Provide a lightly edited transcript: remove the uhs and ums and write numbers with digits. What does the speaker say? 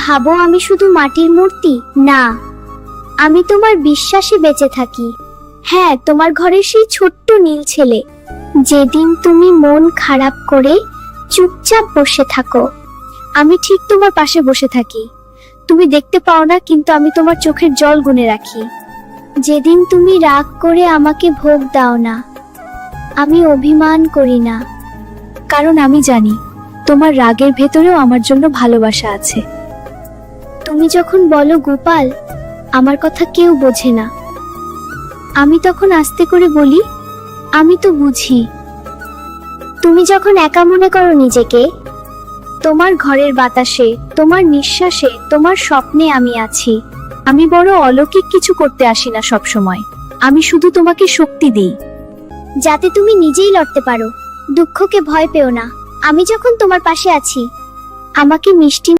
ভাবো আমি শুধু মাটির মূর্তি? না, আমি তোমার বিশ্বাসে বেঁচে থাকি। হ্যাঁ, তোমার ঘরের সেই ছোট্ট নীল ছেলে। যেদিন তুমি মন খারাপ করে চুপচাপ বসে থাকো, আমি ঠিক তোমার পাশে বসে থাকি। তুমি দেখতে পাও না, কিন্তু আমি তোমার চোখের জল গুনে রাখি। যেদিন তুমি রাগ করে আমাকে ভোগ দাও না, আমি অভিমান করি না, কারণ আমি জানি তোমার রাগের ভেতরেও আমার জন্য ভালোবাসা আছে। তুমি যখন বলো গোপাল, আমার কথা কেউ বোঝে না, আমি তখন আস্তে করে বলি, আমি তো বুঝি। তুমি যখন একা মনে করো নিজেকে, তোমার ঘরের বাতাসে, তোমার নিঃশ্বাসে, তোমার স্বপ্নে আমি আছি। আমি বড় অলৌকিক কিছু করতে আসি না সব সময়, আমি শুধু তোমাকে শক্তি দিই, যাতে তুমি নিজেই লড়তে পারো। দুঃখকে ভয় পেও না, আমি যখন তোমার পাশে আছি, আমাকে মিষ্টি